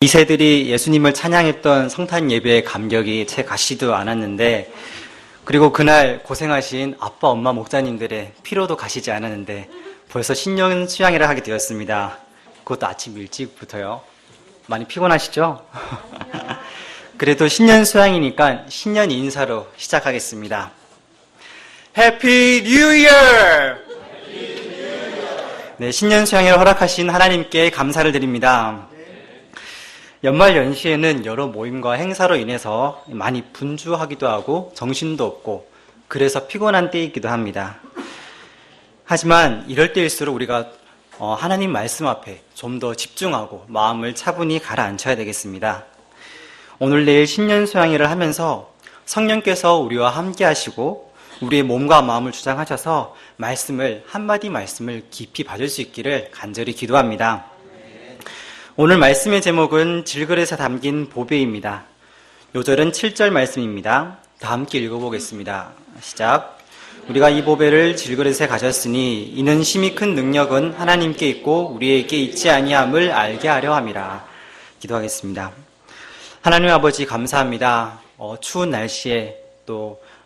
2세들이 예수님을 찬양했던 성탄 예배의 감격이 채 가시지도 않았는데, 그리고 그날 고생하신 아빠, 엄마, 목사님들의 피로도 가시지 않았는데 벌써 신년 수양회를 하게 되었습니다. 그것도 아침 일찍부터요. 많이 피곤하시죠? 그래도 신년 수양이니까 신년 인사로 시작하겠습니다. 해피 뉴 이어! 네, 신년 수양회를 허락하신 하나님께 감사를 드립니다. 연말 연시에는 여러 모임과 행사로 인해서 많이 분주하기도 하고 정신도 없고 그래서 피곤한 때이기도 합니다. 하지만 이럴 때일수록 우리가 하나님 말씀 앞에 좀 더 집중하고 마음을 차분히 가라앉혀야 되겠습니다. 오늘 내일 신년 수양회를 하면서 성령께서 우리와 함께 하시고 우리의 몸과 마음을 주장하셔서 한마디 말씀을 깊이 받을 수 있기를 간절히 기도합니다. 오늘 말씀의 제목은 질그릇에 담긴 보배입니다. 요절은 7절 말씀입니다. 다 함께 읽어보겠습니다. 시작. 우리가 이 보배를 질그릇에 가졌으니 이는 심히 큰 능력은 하나님께 있고 우리에게 있지 아니함을 알게 하려 함이라. 기도하겠습니다. 하나님 아버지 감사합니다. 추운 날씨에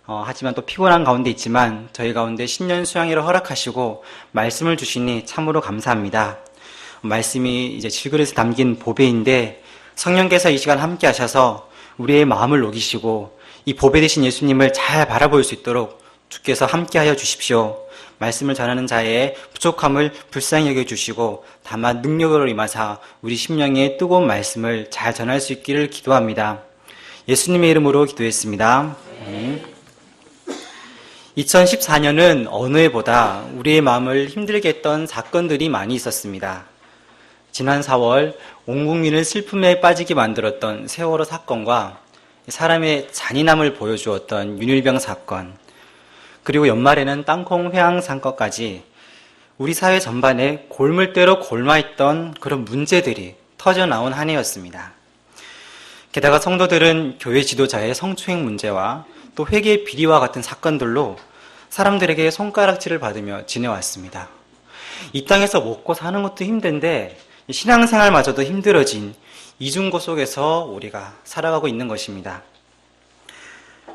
하지만 또 피곤한 가운데 있지만 저희 가운데 신년 수양회를 허락하시고 말씀을 주시니 참으로 감사합니다. 말씀이 이제 질그릇에 담긴 보배인데 성령께서 이 시간 함께 하셔서 우리의 마음을 녹이시고 이 보배 되신 예수님을 잘 바라볼 수 있도록 주께서 함께 하여 주십시오. 말씀을 전하는 자의 부족함을 불쌍히 여겨주시고 다만 능력으로 임하사 우리 심령의 뜨거운 말씀을 잘 전할 수 있기를 기도합니다. 예수님의 이름으로 기도했습니다. 2014년은 어느 해보다 우리의 마음을 힘들게 했던 사건들이 많이 있었습니다. 지난 4월 온 국민을 슬픔에 빠지게 만들었던 세월호 사건과 사람의 잔인함을 보여주었던 윤일병 사건, 그리고 연말에는 땅콩 회항 사건까지 우리 사회 전반에 골물대로 골마있던 그런 문제들이 터져나온 한 해였습니다. 게다가 성도들은 교회 지도자의 성추행 문제와 또 회계 비리와 같은 사건들로 사람들에게 손가락질을 받으며 지내왔습니다. 이 땅에서 먹고 사는 것도 힘든데 신앙생활마저도 힘들어진 이중고 속에서 우리가 살아가고 있는 것입니다.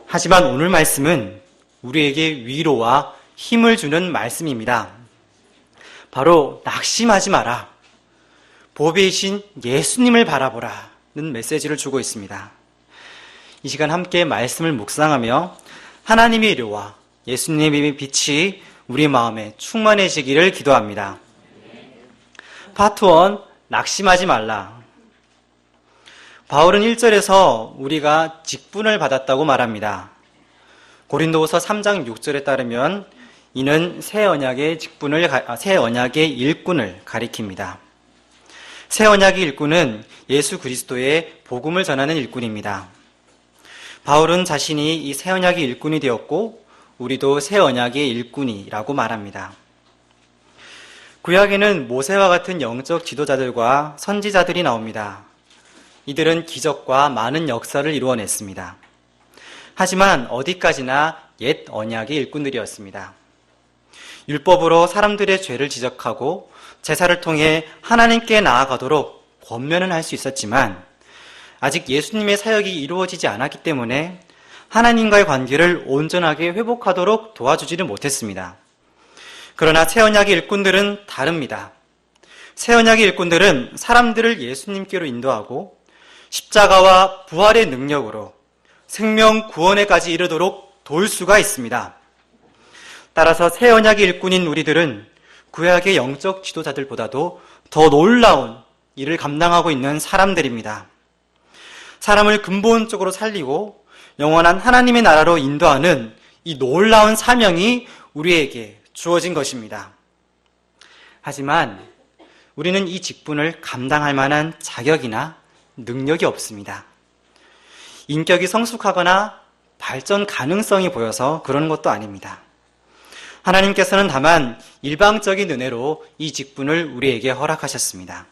하지만 오늘 말씀은 우리에게 위로와 힘을 주는 말씀입니다. 바로 낙심하지 마라. 보배이신 예수님을 바라보라는 메시지를 주고 있습니다. 이 시간 함께 말씀을 묵상하며 하나님의 위로와 예수님의 빛이 우리 마음에 충만해지기를 기도합니다. 파트 1, 낙심하지 말라. 바울은 1절에서 우리가 직분을 받았다고 말합니다. 고린도후서 3장 6절에 따르면 이는 새 언약의 일꾼을 가리킵니다. 새 언약의 일꾼은 예수 그리스도의 복음을 전하는 일꾼입니다. 바울은 자신이 이 새 언약의 일꾼이 되었고 우리도 새 언약의 일꾼이라고 말합니다. 구약에는 모세와 같은 영적 지도자들과 선지자들이 나옵니다. 이들은 기적과 많은 역사를 이루어냈습니다. 하지만 어디까지나 옛 언약의 일꾼들이었습니다. 율법으로 사람들의 죄를 지적하고 제사를 통해 하나님께 나아가도록 권면은 할 수 있었지만 아직 예수님의 사역이 이루어지지 않았기 때문에 하나님과의 관계를 온전하게 회복하도록 도와주지는 못했습니다. 그러나 새 언약의 일꾼들은 다릅니다. 새 언약의 일꾼들은 사람들을 예수님께로 인도하고 십자가와 부활의 능력으로 생명 구원에까지 이르도록 도울 수가 있습니다. 따라서 새 언약의 일꾼인 우리들은 구약의 영적 지도자들보다도 더 놀라운 일을 감당하고 있는 사람들입니다. 사람을 근본적으로 살리고 영원한 하나님의 나라로 인도하는 이 놀라운 사명이 우리에게 주어진 것입니다. 하지만 우리는 이 직분을 감당할 만한 자격이나 능력이 없습니다. 인격이 성숙하거나 발전 가능성이 보여서 그러는 것도 아닙니다. 하나님께서는 다만 일방적인 은혜로 이 직분을 우리에게 허락하셨습니다.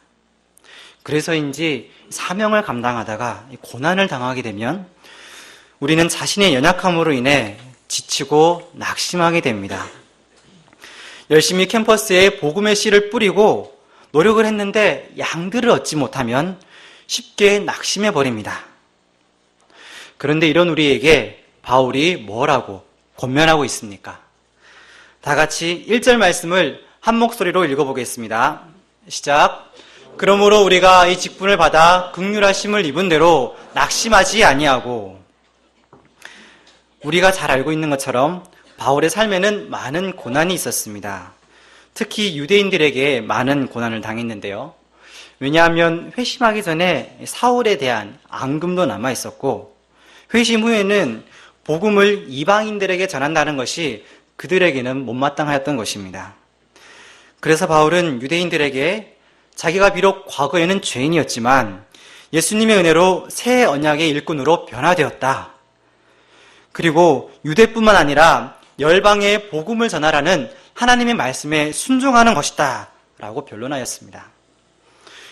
그래서인지 사명을 감당하다가 고난을 당하게 되면 우리는 자신의 연약함으로 인해 지치고 낙심하게 됩니다. 열심히 캠퍼스에 복음의 씨를 뿌리고 노력을 했는데 양들을 얻지 못하면 쉽게 낙심해 버립니다. 그런데 이런 우리에게 바울이 뭐라고 권면하고 있습니까? 다 같이 1절 말씀을 한 목소리로 읽어보겠습니다. 시작. 그러므로 우리가 이 직분을 받아 긍휼하심을 입은 대로 낙심하지 아니하고. 우리가 잘 알고 있는 것처럼 바울의 삶에는 많은 고난이 있었습니다. 특히 유대인들에게 많은 고난을 당했는데요. 왜냐하면 회심하기 전에 사울에 대한 앙금도 남아 있었고, 회심 후에는 복음을 이방인들에게 전한다는 것이 그들에게는 못마땅하였던 것입니다. 그래서 바울은 유대인들에게 자기가 비록 과거에는 죄인이었지만 예수님의 은혜로 새 언약의 일꾼으로 변화되었다. 그리고 유대뿐만 아니라 열방에 복음을 전하라는 하나님의 말씀에 순종하는 것이다 라고 변론하였습니다.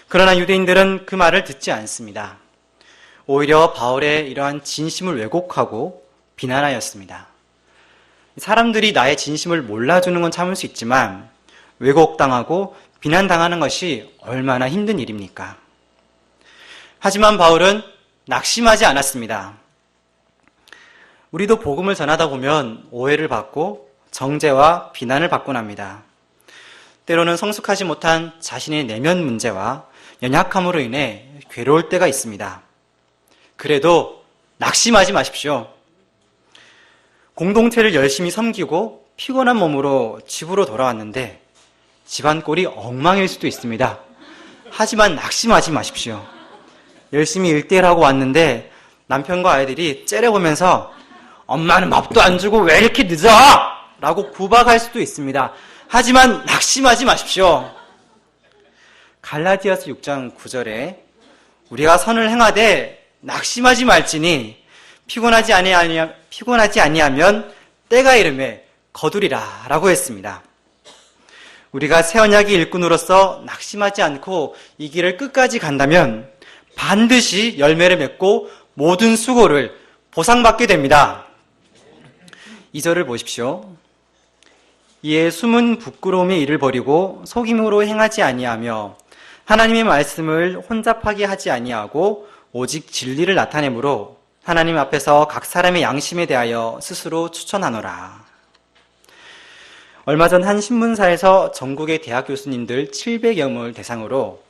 그러나 유대인들은 그 말을 듣지 않습니다. 오히려 바울의 이러한 진심을 왜곡하고 비난하였습니다. 사람들이 나의 진심을 몰라주는 건 참을 수 있지만 왜곡당하고 비난당하는 것이 얼마나 힘든 일입니까? 하지만 바울은 낙심하지 않았습니다. 우리도 복음을 전하다 보면 오해를 받고 정죄와 비난을 받곤 합니다. 때로는 성숙하지 못한 자신의 내면 문제와 연약함으로 인해 괴로울 때가 있습니다. 그래도 낙심하지 마십시오. 공동체를 열심히 섬기고 피곤한 몸으로 집으로 돌아왔는데 집안 꼴이 엉망일 수도 있습니다. 하지만 낙심하지 마십시오. 열심히 일대일 하고 왔는데 남편과 아이들이 째려보면서 엄마는 밥도 안 주고 왜 이렇게 늦어? 라고 구박할 수도 있습니다. 하지만 낙심하지 마십시오. 갈라디아서 6장 9절에 우리가 선을 행하되 낙심하지 말지니 피곤하지 아니하면 때가 이르매 거두리라 라고 했습니다. 우리가 새 언약의 일꾼으로서 낙심하지 않고 이 길을 끝까지 간다면 반드시 열매를 맺고 모든 수고를 보상받게 됩니다. 2절을 보십시오. 이에 숨은 부끄러움의 일을 버리고 속임으로 행하지 아니하며 하나님의 말씀을 혼잡하게 하지 아니하고 오직 진리를 나타내므로 하나님 앞에서 각 사람의 양심에 대하여 스스로 추천하노라. 얼마 전 한 신문사에서 전국의 대학 교수님들 700여 명을 대상으로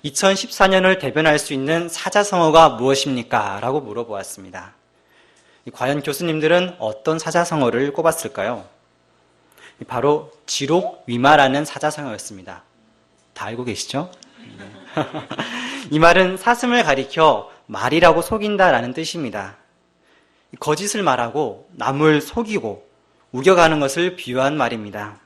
2014년을 대변할 수 있는 사자성어가 무엇입니까? 라고 물어보았습니다. 과연 교수님들은 어떤 사자성어를 꼽았을까요? 바로 지록위마라는 사자성어였습니다. 다 알고 계시죠? 이 말은 사슴을 가리켜 말이라고 속인다라는 뜻입니다. 거짓을 말하고 남을 속이고 우겨가는 것을 비유한 말입니다.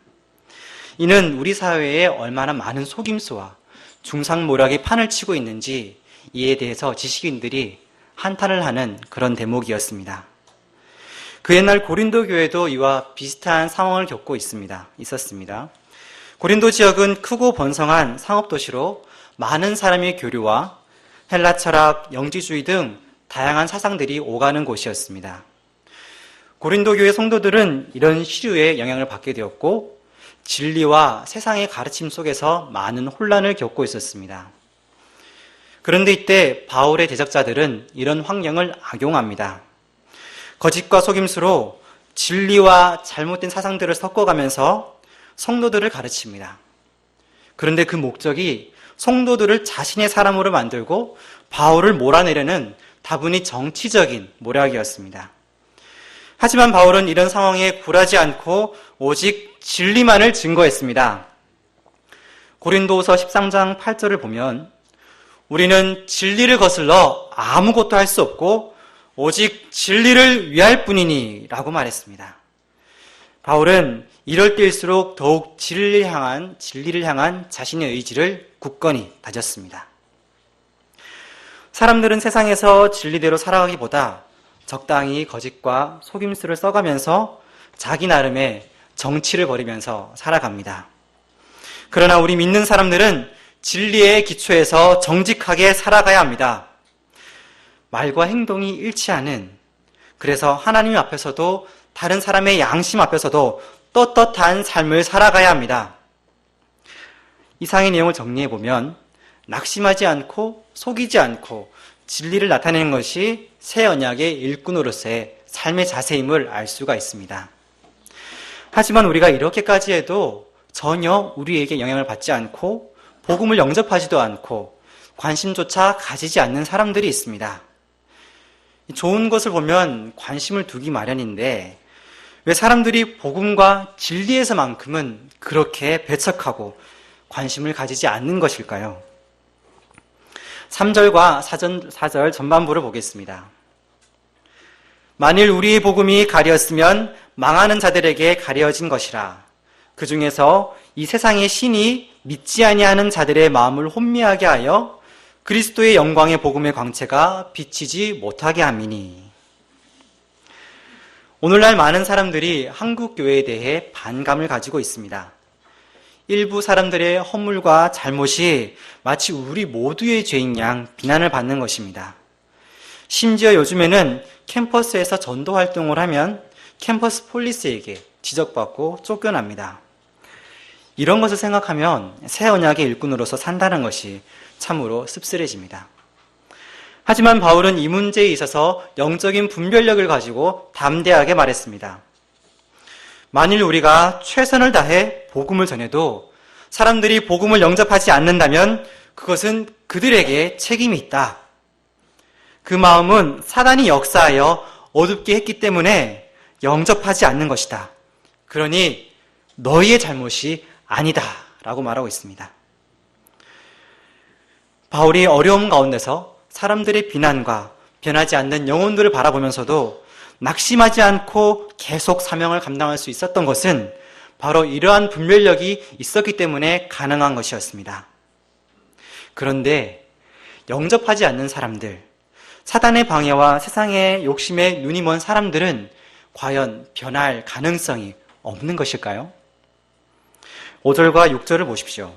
이는 우리 사회에 얼마나 많은 속임수와 중상모략의 판을 치고 있는지 이에 대해서 지식인들이 한탄을 하는 그런 대목이었습니다. 그 옛날 고린도 교회도 이와 비슷한 상황을 겪고 있었습니다. 고린도 지역은 크고 번성한 상업도시로 많은 사람의 교류와 헬라 철학, 영지주의 등 다양한 사상들이 오가는 곳이었습니다. 고린도 교회 성도들은 이런 시류에 영향을 받게 되었고 진리와 세상의 가르침 속에서 많은 혼란을 겪고 있었습니다. 그런데 이때 바울의 대적자들은 이런 환경을 악용합니다. 거짓과 속임수로 진리와 잘못된 사상들을 섞어가면서 성도들을 가르칩니다. 그런데 그 목적이 성도들을 자신의 사람으로 만들고 바울을 몰아내려는 다분히 정치적인 모략이었습니다. 하지만 바울은 이런 상황에 굴하지 않고 오직 진리만을 증거했습니다. 고린도후서 13장 8절을 보면 우리는 진리를 거슬러 아무것도 할 수 없고 오직 진리를 위할 뿐이니 라고 말했습니다. 바울은 이럴 때일수록 더욱 진리를 향한 자신의 의지를 굳건히 다졌습니다. 사람들은 세상에서 진리대로 살아가기보다 적당히 거짓과 속임수를 써가면서 자기 나름의 정치를 벌이면서 살아갑니다. 그러나 우리 믿는 사람들은 진리의 기초에서 정직하게 살아가야 합니다. 말과 행동이 일치하는, 그래서 하나님 앞에서도 다른 사람의 양심 앞에서도 떳떳한 삶을 살아가야 합니다. 이상의 내용을 정리해보면 낙심하지 않고 속이지 않고 진리를 나타내는 것이 새 언약의 일꾼으로서의 삶의 자세임을 알 수가 있습니다. 하지만 우리가 이렇게까지 해도 전혀 우리에게 영향을 받지 않고 복음을 영접하지도 않고 관심조차 가지지 않는 사람들이 있습니다. 좋은 것을 보면 관심을 두기 마련인데 왜 사람들이 복음과 진리에서만큼은 그렇게 배척하고 관심을 가지지 않는 것일까요? 3절과 4절 전반부를 보겠습니다. 만일 우리의 복음이 가려졌으면 망하는 자들에게 가려진 것이라. 그 중에서 이 세상의 신이 믿지 아니하는 자들의 마음을 혼미하게 하여 그리스도의 영광의 복음의 광채가 비치지 못하게 함이니. 오늘날 많은 사람들이 한국 교회에 대해 반감을 가지고 있습니다. 일부 사람들의 허물과 잘못이 마치 우리 모두의 죄인 양 비난을 받는 것입니다. 심지어 요즘에는 캠퍼스에서 전도 활동을 하면 캠퍼스 폴리스에게 지적받고 쫓겨납니다. 이런 것을 생각하면 새 언약의 일꾼으로서 산다는 것이 참으로 씁쓸해집니다. 하지만 바울은 이 문제에 있어서 영적인 분별력을 가지고 담대하게 말했습니다. 만일 우리가 최선을 다해 복음을 전해도 사람들이 복음을 영접하지 않는다면 그것은 그들에게 책임이 있다. 그 마음은 사단이 역사하여 어둡게 했기 때문에 영접하지 않는 것이다. 그러니 너희의 잘못이 아니다 라고 말하고 있습니다. 바울이 어려움 가운데서 사람들의 비난과 변하지 않는 영혼들을 바라보면서도 낙심하지 않고 계속 사명을 감당할 수 있었던 것은 바로 이러한 분별력이 있었기 때문에 가능한 것이었습니다. 그런데 영접하지 않는 사람들, 사단의 방해와 세상의 욕심에 눈이 먼 사람들은 과연 변할 가능성이 없는 것일까요? 5절과 6절을 보십시오.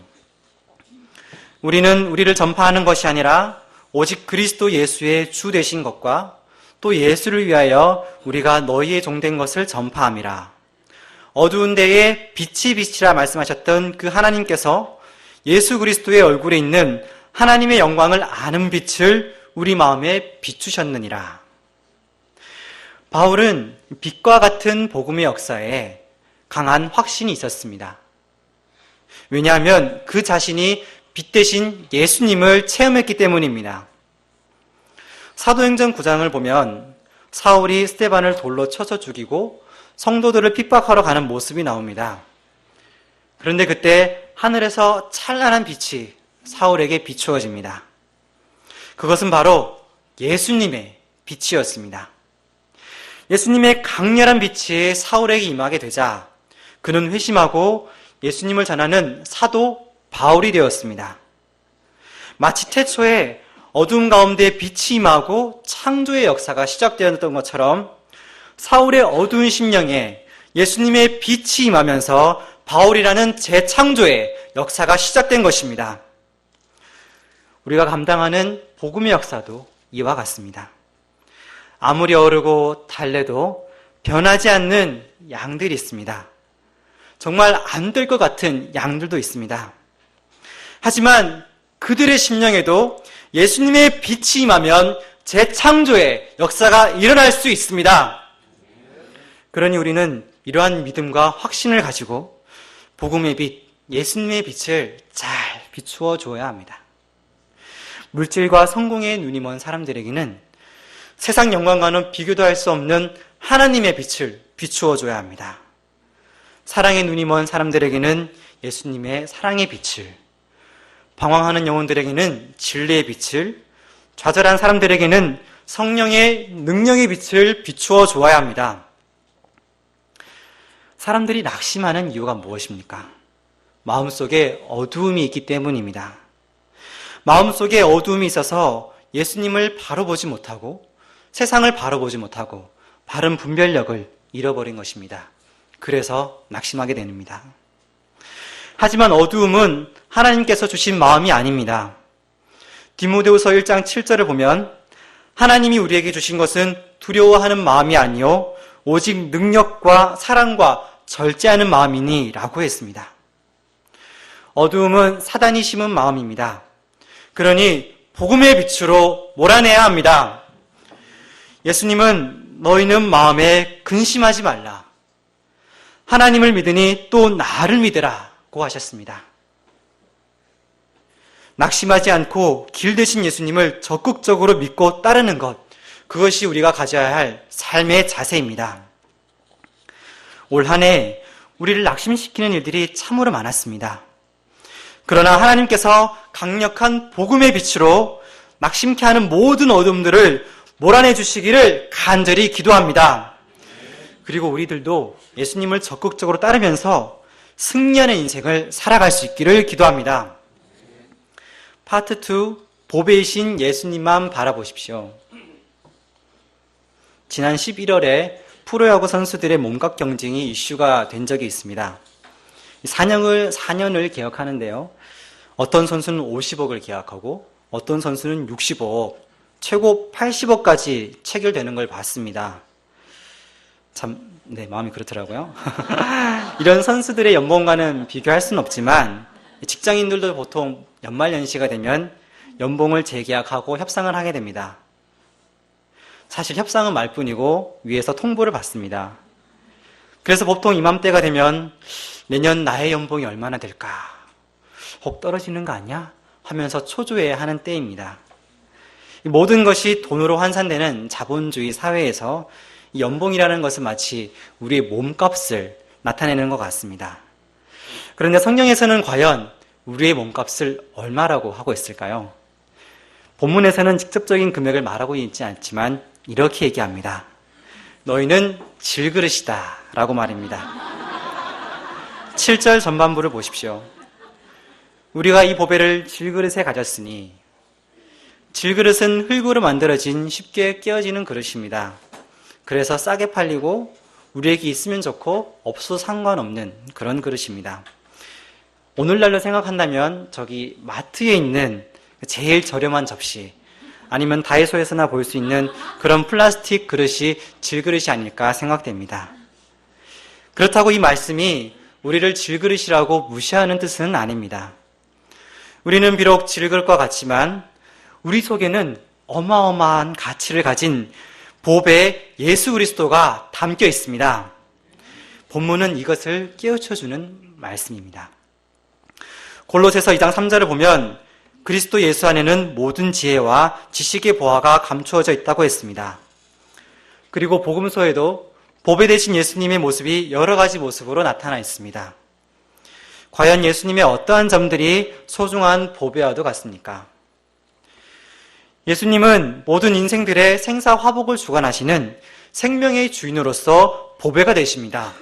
우리는 우리를 전파하는 것이 아니라 오직 그리스도 예수의 주 되신 것과 또 예수를 위하여 우리가 너희의 종된 것을 전파함이라. 어두운 데에 빛이 빛이라 말씀하셨던 그 하나님께서 예수 그리스도의 얼굴에 있는 하나님의 영광을 아는 빛을 우리 마음에 비추셨느니라. 바울은 빛과 같은 복음의 역사에 강한 확신이 있었습니다. 왜냐하면 그 자신이 빛 대신 예수님을 체험했기 때문입니다. 사도행전 9장을 보면 사울이 스데반을 돌로 쳐서 죽이고 성도들을 핍박하러 가는 모습이 나옵니다. 그런데 그때 하늘에서 찬란한 빛이 사울에게 비추어집니다. 그것은 바로 예수님의 빛이었습니다. 예수님의 강렬한 빛이 사울에게 임하게 되자 그는 회심하고 예수님을 전하는 사도 바울이 되었습니다. 마치 태초에 어두운 가운데 빛이 임하고 창조의 역사가 시작되었던 것처럼 사울의 어두운 심령에 예수님의 빛이 임하면서 바울이라는 재창조의 역사가 시작된 것입니다. 우리가 감당하는 복음의 역사도 이와 같습니다. 아무리 어르고 달래도 변하지 않는 양들이 있습니다. 정말 안 될 것 같은 양들도 있습니다. 하지만 그들의 심령에도 예수님의 빛이 임하면 재창조의 역사가 일어날 수 있습니다. 그러니 우리는 이러한 믿음과 확신을 가지고 복음의 빛, 예수님의 빛을 잘 비추어 줘야 합니다. 물질과 성공에 눈이 먼 사람들에게는 세상 영광과는 비교도 할 수 없는 하나님의 빛을 비추어 줘야 합니다. 사랑에 눈이 먼 사람들에게는 예수님의 사랑의 빛을, 방황하는 영혼들에게는 진리의 빛을, 좌절한 사람들에게는 성령의 능력의 빛을 비추어 주어야 합니다. 사람들이 낙심하는 이유가 무엇입니까? 마음속에 어두움이 있기 때문입니다. 마음속에 어두움이 있어서 예수님을 바로 보지 못하고 세상을 바로 보지 못하고 바른 분별력을 잃어버린 것입니다. 그래서 낙심하게 됩니다. 하지만 어두움은 하나님께서 주신 마음이 아닙니다. 디모데후서 1장 7절을 보면 하나님이 우리에게 주신 것은 두려워하는 마음이 아니요 오직 능력과 사랑과 절제하는 마음이니 라고 했습니다. 어두움은 사단이 심은 마음입니다. 그러니 복음의 빛으로 몰아내야 합니다. 예수님은 너희는 마음에 근심하지 말라. 하나님을 믿으니 또 나를 믿으라고 하셨습니다. 낙심하지 않고 길 대신 예수님을 적극적으로 믿고 따르는 것, 그것이 우리가 가져야 할 삶의 자세입니다. 올 한 해 우리를 낙심시키는 일들이 참으로 많았습니다. 그러나 하나님께서 강력한 복음의 빛으로 낙심케 하는 모든 어둠들을 몰아내 주시기를 간절히 기도합니다. 그리고 우리들도 예수님을 적극적으로 따르면서 승리하는 인생을 살아갈 수 있기를 기도합니다. 파트 2, 보배이신 예수님만 바라보십시오. 지난 11월에 프로야구 선수들의 몸값 경쟁이 이슈가 된 적이 있습니다. 4년을 계약하는데요. 어떤 선수는 50억을 계약하고 어떤 선수는 65억, 최고 80억까지 체결되는 걸 봤습니다. 참, 네, 마음이 그렇더라고요. 이런 선수들의 연봉과는 비교할 수는 없지만 직장인들도 보통 연말연시가 되면 연봉을 재계약하고 협상을 하게 됩니다. 사실 협상은 말뿐이고 위에서 통보를 받습니다. 그래서 보통 이맘때가 되면 내년 나의 연봉이 얼마나 될까? 혹 떨어지는 거 아니야? 하면서 초조해하는 때입니다. 모든 것이 돈으로 환산되는 자본주의 사회에서 연봉이라는 것은 마치 우리의 몸값을 나타내는 것 같습니다. 그런데 성경에서는 과연 우리의 몸값을 얼마라고 하고 있을까요? 본문에서는 직접적인 금액을 말하고 있지 않지만 이렇게 얘기합니다. 너희는 질그릇이다 라고 말입니다. 7절 전반부를 보십시오. 우리가 이 보배를 질그릇에 가졌으니, 질그릇은 흙으로 만들어진 쉽게 깨어지는 그릇입니다. 그래서 싸게 팔리고 우리에게 있으면 좋고 없어도 상관없는 그런 그릇입니다. 오늘날로 생각한다면 저기 마트에 있는 제일 저렴한 접시, 아니면 다이소에서나 볼 수 있는 그런 플라스틱 그릇이 질그릇이 아닐까 생각됩니다. 그렇다고 이 말씀이 우리를 질그릇이라고 무시하는 뜻은 아닙니다. 우리는 비록 질그릇과 같지만 우리 속에는 어마어마한 가치를 가진 보배 예수 그리스도가 담겨 있습니다. 본문은 이것을 깨우쳐주는 말씀입니다. 골로새서 2장 3절을 보면 그리스도 예수 안에는 모든 지혜와 지식의 보화가 감추어져 있다고 했습니다. 그리고 복음서에도 보배 되신 예수님의 모습이 여러 가지 모습으로 나타나 있습니다. 과연 예수님의 어떠한 점들이 소중한 보배와도 같습니까? 예수님은 모든 인생들의 생사화복을 주관하시는 생명의 주인으로서 보배가 되십니다.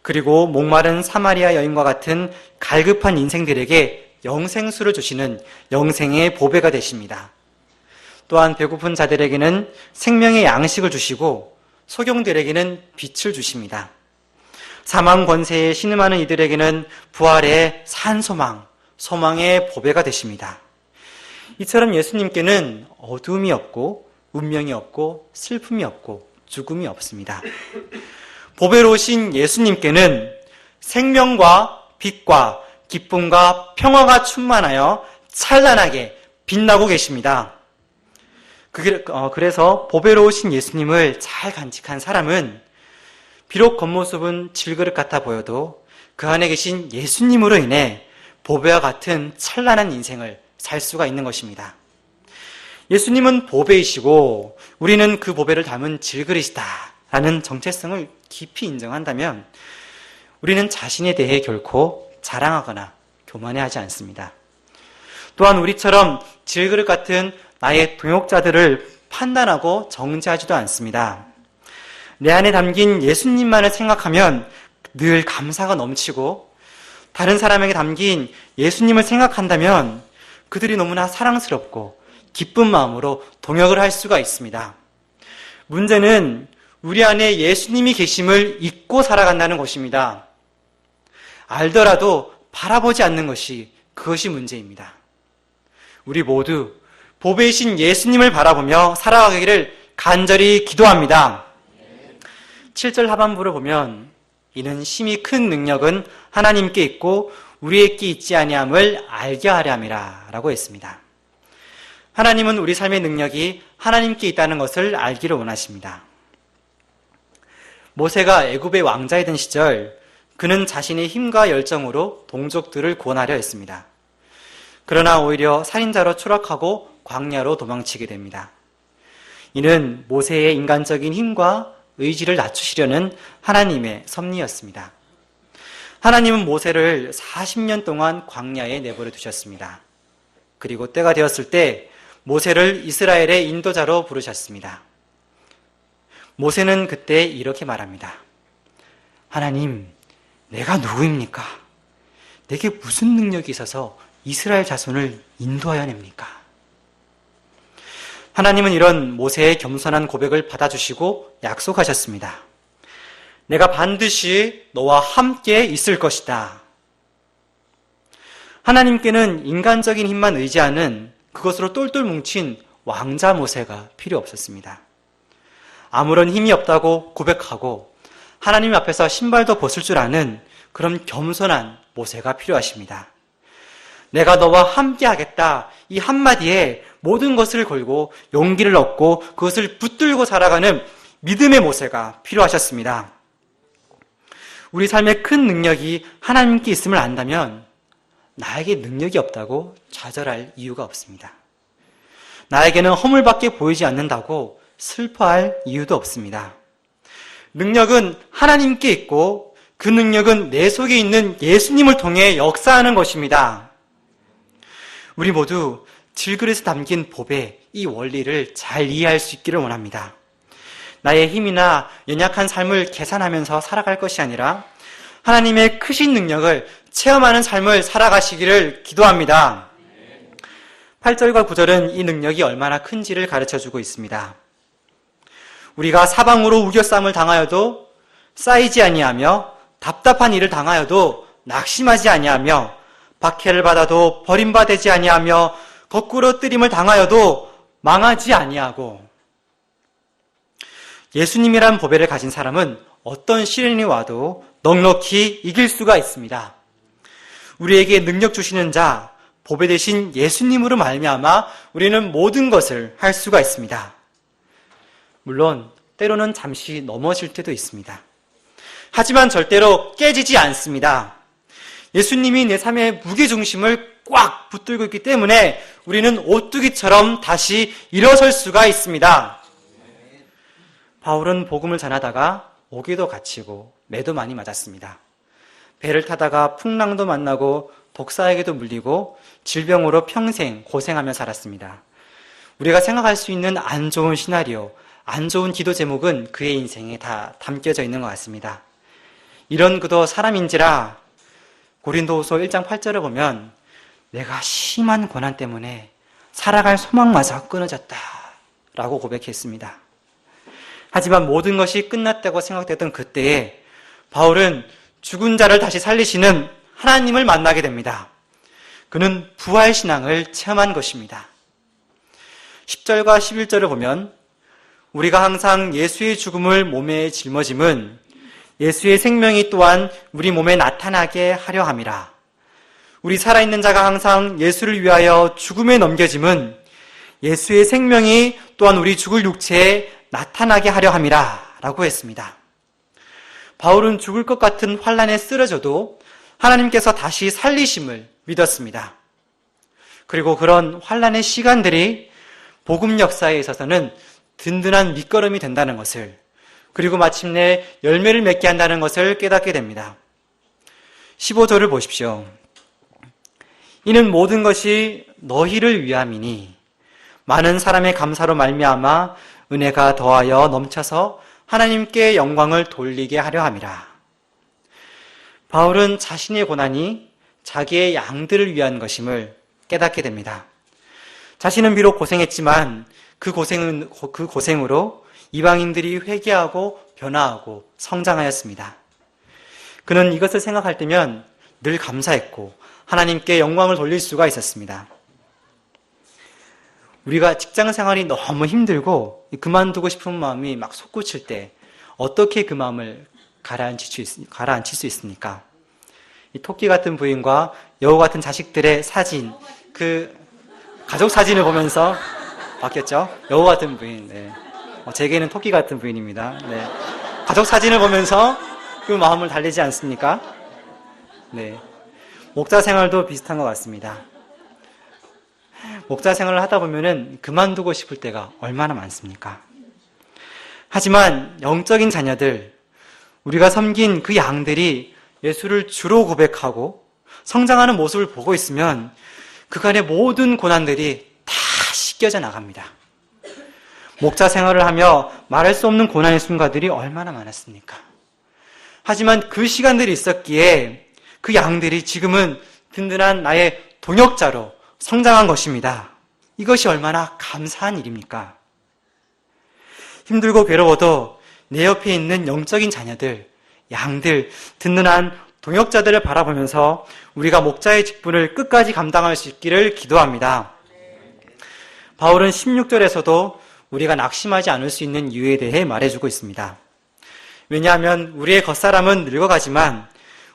그리고 목마른 사마리아 여인과 같은 갈급한 인생들에게 영생수를 주시는 영생의 보배가 되십니다. 또한 배고픈 자들에게는 생명의 양식을 주시고 소경들에게는 빛을 주십니다. 사망 권세에 신음하는 이들에게는 부활의 산소망, 소망의 보배가 되십니다. 이처럼 예수님께는 어둠이 없고 운명이 없고 슬픔이 없고 죽음이 없습니다. 보배로우신 예수님께는 생명과 빛과 기쁨과 평화가 충만하여 찬란하게 빛나고 계십니다. 그래서 보배로우신 예수님을 잘 간직한 사람은 비록 겉모습은 질그릇 같아 보여도 그 안에 계신 예수님으로 인해 보배와 같은 찬란한 인생을 살 수가 있는 것입니다. 예수님은 보배이시고 우리는 그 보배를 담은 질그릇이다 라는 정체성을 깊이 인정한다면 우리는 자신에 대해 결코 자랑하거나 교만해하지 않습니다. 또한 우리처럼 질그릇 같은 나의 동역자들을 판단하고 정죄하지도 않습니다. 내 안에 담긴 예수님만을 생각하면 늘 감사가 넘치고 다른 사람에게 담긴 예수님을 생각한다면 그들이 너무나 사랑스럽고 기쁜 마음으로 동역을 할 수가 있습니다. 문제는 우리 안에 예수님이 계심을 잊고 살아간다는 것입니다. 알더라도 바라보지 않는 것이 그것이 문제입니다. 우리 모두 보배이신 예수님을 바라보며 살아가기를 간절히 기도합니다. 7절 하반부를 보면 이는 심히 큰 능력은 하나님께 있고 우리에게 있지 아니함을 알게 하려 함이라 라고 했습니다. 하나님은 우리 삶의 능력이 하나님께 있다는 것을 알기를 원하십니다. 모세가 애굽의 왕자이던 시절 그는 자신의 힘과 열정으로 동족들을 구원하려 했습니다. 그러나 오히려 살인자로 추락하고 광야로 도망치게 됩니다. 이는 모세의 인간적인 힘과 의지를 낮추시려는 하나님의 섭리였습니다. 하나님은 모세를 40년 동안 광야에 내버려 두셨습니다. 그리고 때가 되었을 때 모세를 이스라엘의 인도자로 부르셨습니다. 모세는 그때 이렇게 말합니다. 하나님, 내가 누구입니까? 내게 무슨 능력이 있어서 이스라엘 자손을 인도하여 냅니까? 하나님은 이런 모세의 겸손한 고백을 받아주시고 약속하셨습니다. 내가 반드시 너와 함께 있을 것이다. 하나님께는 인간적인 힘만 의지하는 그것으로 똘똘 뭉친 왕자 모세가 필요 없었습니다. 아무런 힘이 없다고 고백하고 하나님 앞에서 신발도 벗을 줄 아는 그런 겸손한 모세가 필요하십니다. 내가 너와 함께 하겠다. 이 한마디에 모든 것을 걸고 용기를 얻고 그것을 붙들고 살아가는 믿음의 모세가 필요하셨습니다. 우리 삶에 큰 능력이 하나님께 있음을 안다면 나에게 능력이 없다고 좌절할 이유가 없습니다. 나에게는 허물밖에 보이지 않는다고 슬퍼할 이유도 없습니다. 능력은 하나님께 있고 그 능력은 내 속에 있는 예수님을 통해 역사하는 것입니다. 우리 모두 질그릇에 담긴 법의 이 원리를 잘 이해할 수 있기를 원합니다. 나의 힘이나 연약한 삶을 계산하면서 살아갈 것이 아니라 하나님의 크신 능력을 체험하는 삶을 살아가시기를 기도합니다. 8절과 9절은 이 능력이 얼마나 큰지를 가르쳐주고 있습니다. 우리가 사방으로 우겨싸움을 당하여도 쌓이지 아니하며 답답한 일을 당하여도 낙심하지 아니하며 박해를 받아도 버림받지 아니하며 거꾸로 뜨림을 당하여도 망하지 아니하고 예수님이란 보배를 가진 사람은 어떤 시련이 와도 넉넉히 이길 수가 있습니다. 우리에게 능력 주시는 자 보배 되신 예수님으로 말미암아 우리는 모든 것을 할 수가 있습니다. 물론 때로는 잠시 넘어질 때도 있습니다. 하지만 절대로 깨지지 않습니다. 예수님이 내 삶의 무게중심을 꽉 붙들고 있기 때문에 우리는 오뚜기처럼 다시 일어설 수가 있습니다. 바울은 복음을 전하다가 오기도 갇히고 매도 많이 맞았습니다. 배를 타다가 풍랑도 만나고 독사에게도 물리고 질병으로 평생 고생하며 살았습니다. 우리가 생각할 수 있는 안 좋은 시나리오, 안 좋은 기도 제목은 그의 인생에 다 담겨져 있는 것 같습니다. 이런 그도 사람인지라 고린도후서 1장 8절을 보면 내가 심한 고난 때문에 살아갈 소망마저 끊어졌다 라고 고백했습니다. 하지만 모든 것이 끝났다고 생각되던 그때에 바울은 죽은 자를 다시 살리시는 하나님을 만나게 됩니다. 그는 부활신앙을 체험한 것입니다. 10절과 11절을 보면 우리가 항상 예수의 죽음을 몸에 짊어짐은 예수의 생명이 또한 우리 몸에 나타나게 하려 함이라. 우리 살아있는 자가 항상 예수를 위하여 죽음에 넘겨짐은 예수의 생명이 또한 우리 죽을 육체에 나타나게 하려 함이라 라고 했습니다. 바울은 죽을 것 같은 환난에 쓰러져도 하나님께서 다시 살리심을 믿었습니다. 그리고 그런 환난의 시간들이 복음 역사에 있어서는 든든한 밑거름이 된다는 것을, 그리고 마침내 열매를 맺게 한다는 것을 깨닫게 됩니다. 15절을 보십시오. 이는 모든 것이 너희를 위함이니 많은 사람의 감사로 말미암아 은혜가 더하여 넘쳐서 하나님께 영광을 돌리게 하려 함이라. 바울은 자신의 고난이 자기의 양들을 위한 것임을 깨닫게 됩니다. 자신은 비록 고생했지만 그 고생으로 이방인들이 회개하고 변화하고 성장하였습니다. 그는 이것을 생각할 때면 늘 감사했고 하나님께 영광을 돌릴 수가 있었습니다. 우리가 직장 생활이 너무 힘들고 그만두고 싶은 마음이 막 솟구칠 때 어떻게 그 마음을 가라앉힐 수 있습니까? 이 토끼 같은 부인과 여우 같은 자식들의 사진, 가족 사진을 보면서 바뀌었죠? 여우 같은 부인. 네. 제게는 토끼 같은 부인입니다. 네. 가족 사진을 보면서 그 마음을 달래지 않습니까? 네. 목자 생활도 비슷한 것 같습니다. 목자 생활을 하다 보면은 그만두고 싶을 때가 얼마나 많습니까? 하지만 영적인 자녀들, 우리가 섬긴 그 양들이 예수를 주로 고백하고 성장하는 모습을 보고 있으면 그간의 모든 고난들이 다 씻겨져 나갑니다. 목자 생활을 하며 말할 수 없는 고난의 순간들이 얼마나 많았습니까? 하지만 그 시간들이 있었기에 그 양들이 지금은 든든한 나의 동역자로 성장한 것입니다. 이것이 얼마나 감사한 일입니까? 힘들고 괴로워도 내 옆에 있는 영적인 자녀들, 양들, 든든한 동역자들을 바라보면서 우리가 목자의 직분을 끝까지 감당할 수 있기를 기도합니다. 바울은 16절에서도 우리가 낙심하지 않을 수 있는 이유에 대해 말해주고 있습니다. 왜냐하면 우리의 겉사람은 늙어가지만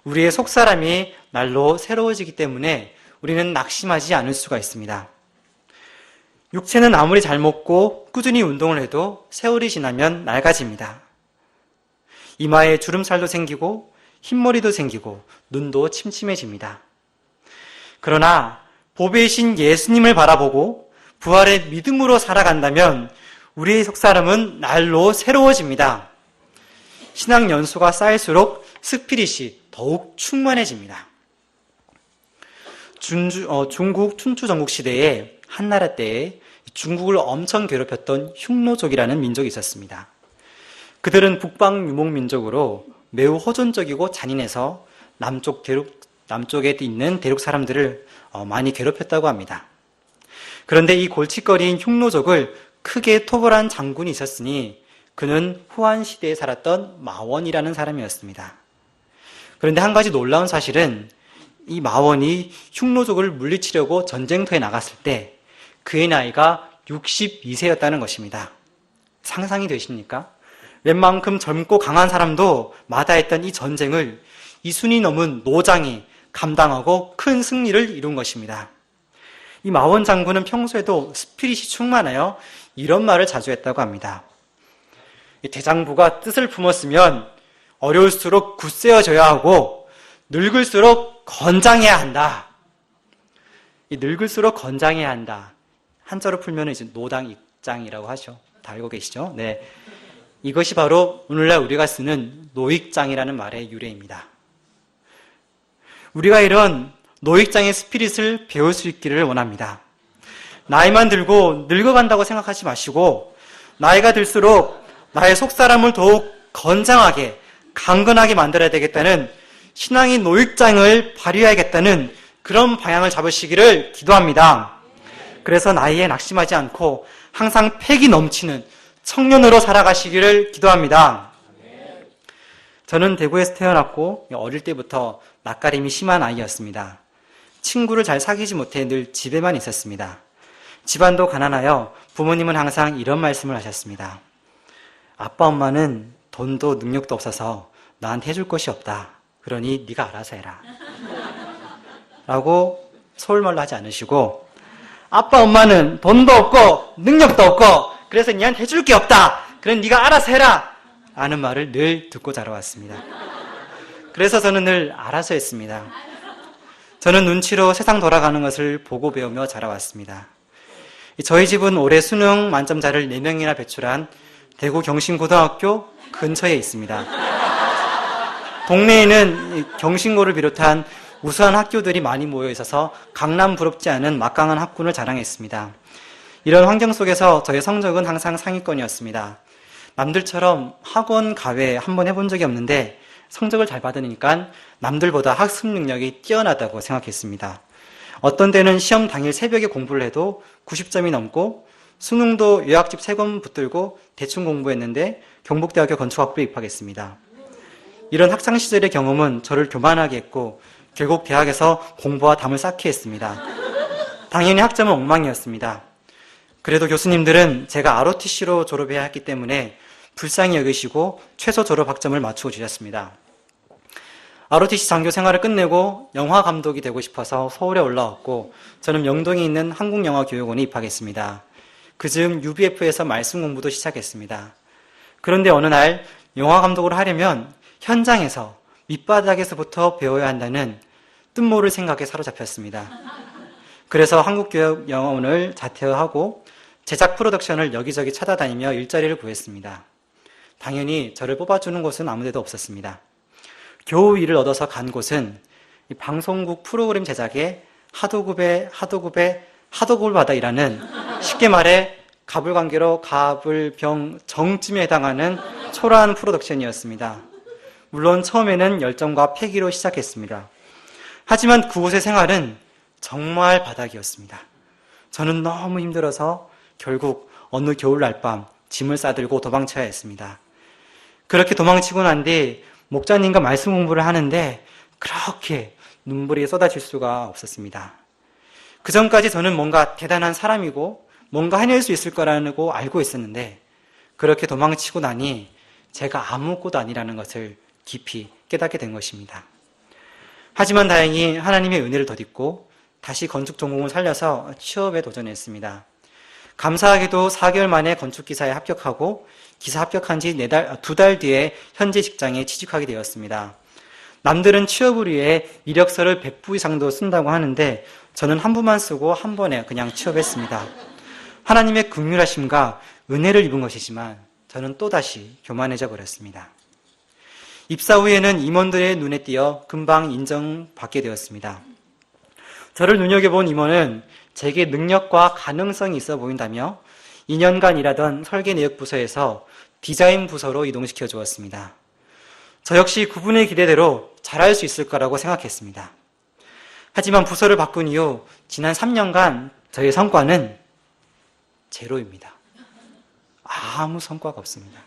우리의 속사람이 날로 새로워지기 때문에 우리는 낙심하지 않을 수가 있습니다. 육체는 아무리 잘 먹고 꾸준히 운동을 해도 세월이 지나면 낡아집니다. 이마에 주름살도 생기고 흰머리도 생기고 눈도 침침해집니다. 그러나 보배이신 예수님을 바라보고 부활의 믿음으로 살아간다면 우리의 속사람은 날로 새로워집니다. 신앙 연수가 쌓일수록 스피릿이 더욱 충만해집니다. 중국 춘추 전국 시대에 한나라 때에 중국을 엄청 괴롭혔던 흉노족이라는 민족이 있었습니다. 그들은 북방 유목민족으로 매우 호전적이고 잔인해서 남쪽에 있는 대륙 사람들을 많이 괴롭혔다고 합니다. 그런데 이 골칫거리인 흉노족을 크게 토벌한 장군이 있었으니 그는 후한 시대에 살았던 마원이라는 사람이었습니다. 그런데 한 가지 놀라운 사실은 이 마원이 흉노족을 물리치려고 전쟁터에 나갔을 때 그의 나이가 62세였다는 것입니다. 상상이 되십니까? 웬만큼 젊고 강한 사람도 마다했던 이 전쟁을 이순이 넘은 노장이 감당하고 큰 승리를 이룬 것입니다. 이 마원 장군은 평소에도 스피릿이 충만하여 이런 말을 자주 했다고 합니다. 대장부가 뜻을 품었으면 어려울수록 굳세어져야 하고 늙을수록 건장해야 한다. 이 늙을수록 건장해야 한다. 한자로 풀면 이제 노당 익장이라고 하죠. 다 알고 계시죠? 네. 이것이 바로 오늘날 우리가 쓰는 노익장이라는 말의 유래입니다. 우리가 이런 노익장의 스피릿을 배울 수 있기를 원합니다. 나이만 들고 늙어간다고 생각하지 마시고 나이가 들수록 나의 속사람을 더욱 건장하게 강건하게 만들어야 되겠다는 신앙의 노익장을 발휘해야겠다는 그런 방향을 잡으시기를 기도합니다. 그래서 나이에 낙심하지 않고 항상 패기 넘치는 청년으로 살아가시기를 기도합니다. 저는 대구에서 태어났고 어릴 때부터 낯가림이 심한 아이였습니다. 친구를 잘 사귀지 못해 늘 집에만 있었습니다. 집안도 가난하여 부모님은 항상 이런 말씀을 하셨습니다. 아빠 엄마는 돈도 능력도 없어서 나한테 해줄 것이 없다. 그러니 네가 알아서 해라. 라고 서울말로 하지 않으시고 아빠 엄마는 돈도 없고 능력도 없고 그래서 니한테 해줄 게 없다. 그럼 네가 알아서 해라. 라는 말을 늘 듣고 자라왔습니다. 그래서 저는 늘 알아서 했습니다. 저는 눈치로 세상 돌아가는 것을 보고 배우며 자라왔습니다. 저희 집은 올해 수능 만점자를 4명이나 배출한 대구 경신고등학교 근처에 있습니다. 동네에는 경신고를 비롯한 우수한 학교들이 많이 모여 있어서 강남 부럽지 않은 막강한 학군을 자랑했습니다. 이런 환경 속에서 저의 성적은 항상 상위권이었습니다. 남들처럼 학원 가외 한번 해본 적이 없는데 성적을 잘 받으니까 남들보다 학습 능력이 뛰어나다고 생각했습니다. 어떤 때는 시험 당일 새벽에 공부를 해도 90점이 넘고 수능도 요약집 3권 붙들고 대충 공부했는데 경북대학교 건축학부에 입학했습니다. 이런 학창시절의 경험은 저를 교만하게 했고 결국 대학에서 공부와 담을 쌓게 했습니다. 당연히 학점은 엉망이었습니다. 그래도 교수님들은 제가 ROTC로 졸업해야 했기 때문에 불쌍히 여기시고 최소 졸업 학점을 맞추어 주셨습니다. ROTC 장교 생활을 끝내고 영화 감독이 되고 싶어서 서울에 올라왔고 저는 명동에 있는 한국영화교육원에 입학했습니다. 그즈음 UBF에서 말씀 공부도 시작했습니다. 그런데 어느 날 영화 감독을 하려면 현장에서 밑바닥에서부터 배워야 한다는 뜻모를 생각에 사로잡혔습니다. 그래서 한국교육영화원을 자퇴하고 제작 프로덕션을 여기저기 찾아다니며 일자리를 구했습니다. 당연히 저를 뽑아주는 곳은 아무데도 없었습니다. 겨우 일을 얻어서 간 곳은 방송국 프로그램 제작에 하도급을 받아 일하는, 쉽게 말해 가불관계로 가불병 정쯤에 해당하는 초라한 프로덕션이었습니다. 물론 처음에는 열정과 패기로 시작했습니다. 하지만 그곳의 생활은 정말 바닥이었습니다. 저는 너무 힘들어서 결국 어느 겨울 날밤 짐을 싸들고 도망쳐야 했습니다. 그렇게 도망치고 난 뒤 목자님과 말씀 공부를 하는데 그렇게 눈물이 쏟아질 수가 없었습니다. 그 전까지 저는 뭔가 대단한 사람이고 뭔가 해낼 수 있을 거라고 알고 있었는데 그렇게 도망치고 나니 제가 아무것도 아니라는 것을 깊이 깨닫게 된 것입니다. 하지만 다행히 하나님의 은혜를 덧입고 다시 건축 전공을 살려서 취업에 도전했습니다. 감사하게도 4개월 만에 건축기사에 합격하고 기사 합격한 지 2달 뒤에 현재 직장에 취직하게 되었습니다. 남들은 취업을 위해 이력서를 100부 이상도 쓴다고 하는데 저는 한 부만 쓰고 한 번에 그냥 취업했습니다. 하나님의 긍휼하심과 은혜를 입은 것이지만 저는 또다시 교만해져 버렸습니다. 입사 후에는 임원들의 눈에 띄어 금방 인정받게 되었습니다. 저를 눈여겨본 임원은 제게 능력과 가능성이 있어 보인다며 2년간 일하던 설계 내역 부서에서 디자인 부서로 이동시켜 주었습니다. 저 역시 그분의 기대대로 잘할 수 있을 거라고 생각했습니다. 하지만 부서를 바꾼 이후 지난 3년간 저의 성과는 제로입니다. 아무 성과가 없습니다.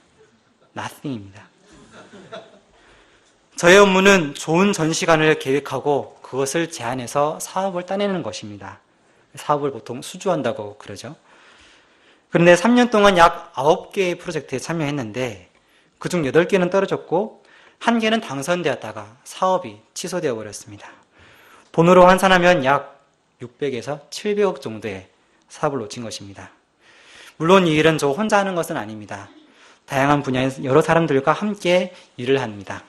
nothing입니다. 저의 업무는 좋은 전시관을 계획하고 그것을 제안해서 사업을 따내는 것입니다. 사업을 보통 수주한다고 그러죠. 그런데 3년 동안 약 9개의 프로젝트에 참여했는데 그중 8개는 떨어졌고 1개는 당선되었다가 사업이 취소되어 버렸습니다. 돈으로 환산하면 약 600에서 700억 정도의 사업을 놓친 것입니다. 물론 이 일은 저 혼자 하는 것은 아닙니다. 다양한 분야의 여러 사람들과 함께 일을 합니다.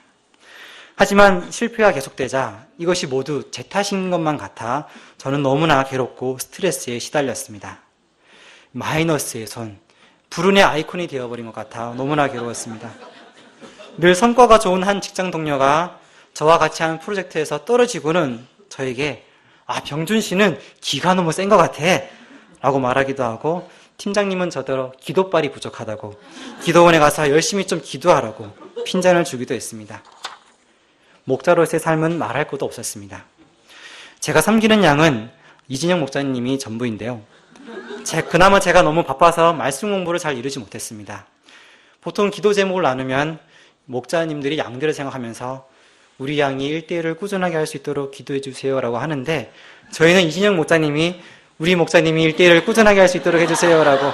하지만 실패가 계속되자 이것이 모두 제 탓인 것만 같아 저는 너무나 괴롭고 스트레스에 시달렸습니다. 마이너스의 손, 불운의 아이콘이 되어버린 것 같아 너무나 괴로웠습니다. 늘 성과가 좋은 한 직장 동료가 저와 같이 하는 프로젝트에서 떨어지고는 저에게 병준 씨는 기가 너무 센 것 같아 라고 말하기도 하고 팀장님은 저더러 기도빨이 부족하다고 기도원에 가서 열심히 좀 기도하라고 핀잔을 주기도 했습니다. 목자로서의 삶은 말할 것도 없었습니다. 제가 섬기는 양은 이진영 목자님이 전부인데요. 그나마 제가 너무 바빠서 말씀 공부를 잘 이루지 못했습니다. 보통 기도 제목을 나누면 목자님들이 양들을 생각하면서 우리 양이 1대1을 꾸준하게 할 수 있도록 기도해 주세요 라고 하는데 저희는 이진영 목자님이 우리 목자님이 1대1을 꾸준하게 할 수 있도록 해주세요 라고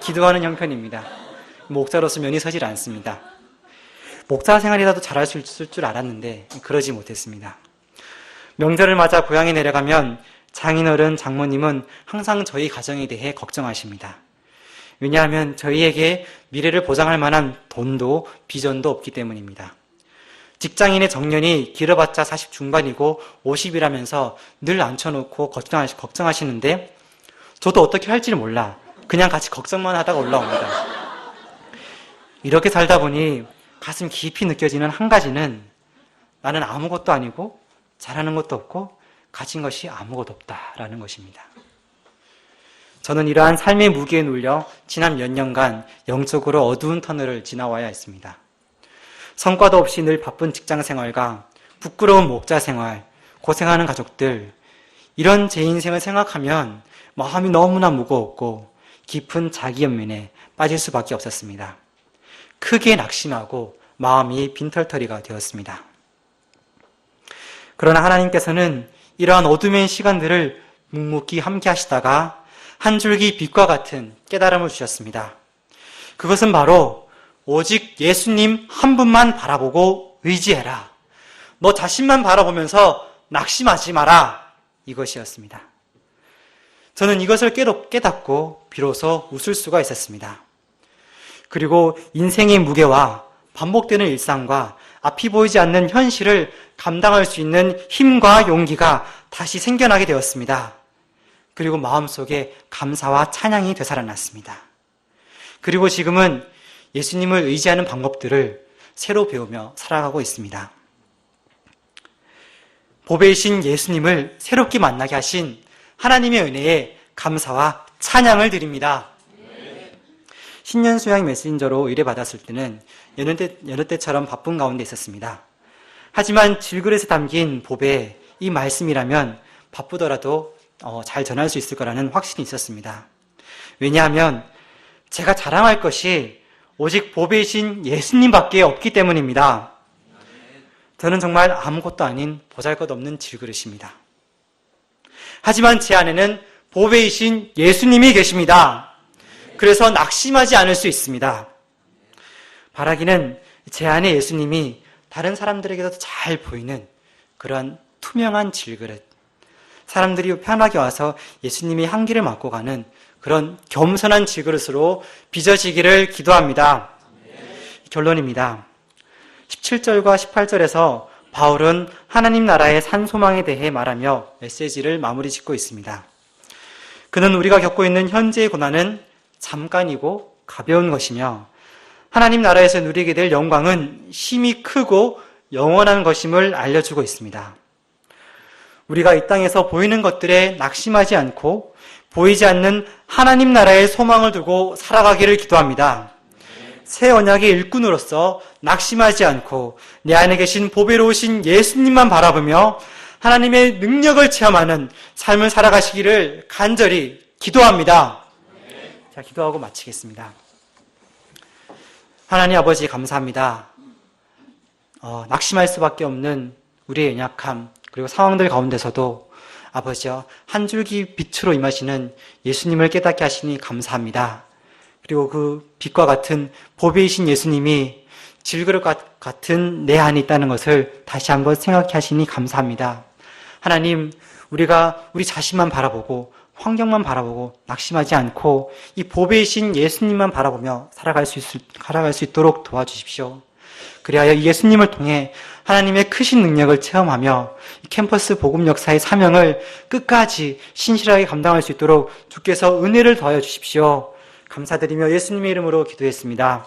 기도하는 형편입니다. 목자로서 면이 서질 않습니다. 목자 생활이라도 잘할 수 있을 줄 알았는데 그러지 못했습니다. 명절을 맞아 고향에 내려가면 장인어른, 장모님은 항상 저희 가정에 대해 걱정하십니다. 왜냐하면 저희에게 미래를 보장할 만한 돈도 비전도 없기 때문입니다. 직장인의 정년이 길어봤자 40 중반이고 50이라면서 늘 앉혀놓고 걱정하시는데 저도 어떻게 할지를 몰라. 그냥 같이 걱정만 하다가 올라옵니다. 이렇게 살다 보니 가슴 깊이 느껴지는 한 가지는 나는 아무것도 아니고 잘하는 것도 없고 가진 것이 아무것도 없다라는 것입니다. 저는 이러한 삶의 무게에 눌려 지난 몇 년간 영적으로 어두운 터널을 지나와야 했습니다. 성과도 없이 늘 바쁜 직장 생활과 부끄러운 목자 생활, 고생하는 가족들, 이런 제 인생을 생각하면 마음이 너무나 무거웠고 깊은 자기 연민에 빠질 수밖에 없었습니다. 크게 낙심하고 마음이 빈털터리가 되었습니다. 그러나 하나님께서는 이러한 어둠의 시간들을 묵묵히 함께 하시다가 한 줄기 빛과 같은 깨달음을 주셨습니다. 그것은 바로 오직 예수님 한 분만 바라보고 의지해라. 너 자신만 바라보면서 낙심하지 마라. 이것이었습니다. 저는 이것을 깨닫고 비로소 웃을 수가 있었습니다. 그리고 인생의 무게와 반복되는 일상과 앞이 보이지 않는 현실을 감당할 수 있는 힘과 용기가 다시 생겨나게 되었습니다. 그리고 마음속에 감사와 찬양이 되살아났습니다. 그리고 지금은 예수님을 의지하는 방법들을 새로 배우며 살아가고 있습니다. 보배이신 예수님을 새롭게 만나게 하신 하나님의 은혜에 감사와 찬양을 드립니다. 신년 수양 메신저로 의뢰받았을 때는 여느 때처럼 바쁜 가운데 있었습니다. 하지만 질글에서 담긴 보배 이 말씀이라면 바쁘더라도 잘 전할 수 있을 거라는 확신이 있었습니다. 왜냐하면 제가 자랑할 것이 오직 보배이신 예수님밖에 없기 때문입니다. 저는 정말 아무것도 아닌 보잘것없는 질그릇입니다. 하지만 제 안에는 보배이신 예수님이 계십니다. 그래서 낙심하지 않을 수 있습니다. 바라기는 제 안에 예수님이 다른 사람들에게도 잘 보이는 그런 투명한 질그릇, 사람들이 편하게 와서 예수님이 향기를 맡고 가는 그런 겸손한 질그릇으로 빚어지기를 기도합니다. 결론입니다. 17절과 18절에서 바울은 하나님 나라의 산 소망에 대해 말하며 메시지를 마무리 짓고 있습니다. 그는 우리가 겪고 있는 현재의 고난은 잠깐이고 가벼운 것이며 하나님 나라에서 누리게 될 영광은 힘이 크고 영원한 것임을 알려주고 있습니다. 우리가 이 땅에서 보이는 것들에 낙심하지 않고 보이지 않는 하나님 나라의 소망을 두고 살아가기를 기도합니다. 새 언약의 일꾼으로서 낙심하지 않고 내 안에 계신 보배로우신 예수님만 바라보며 하나님의 능력을 체험하는 삶을 살아가시기를 간절히 기도합니다. 자, 기도하고 마치겠습니다. 하나님 아버지 감사합니다. 낙심할 수밖에 없는 우리의 연약함 그리고 상황들 가운데서도 아버지여 한 줄기 빛으로 임하시는 예수님을 깨닫게 하시니 감사합니다. 그리고 그 빛과 같은 보배이신 예수님이 질그릇 같은 내 안에 있다는 것을 다시 한번 생각해 하시니 감사합니다. 하나님, 우리가 우리 자신만 바라보고 환경만 바라보고 낙심하지 않고 이 보배이신 예수님만 바라보며 살아갈 수 있도록 도와주십시오. 그리하여 예수님을 통해 하나님의 크신 능력을 체험하며 이 캠퍼스 복음 역사의 사명을 끝까지 신실하게 감당할 수 있도록 주께서 은혜를 더하여 주십시오. 감사드리며 예수님의 이름으로 기도했습니다.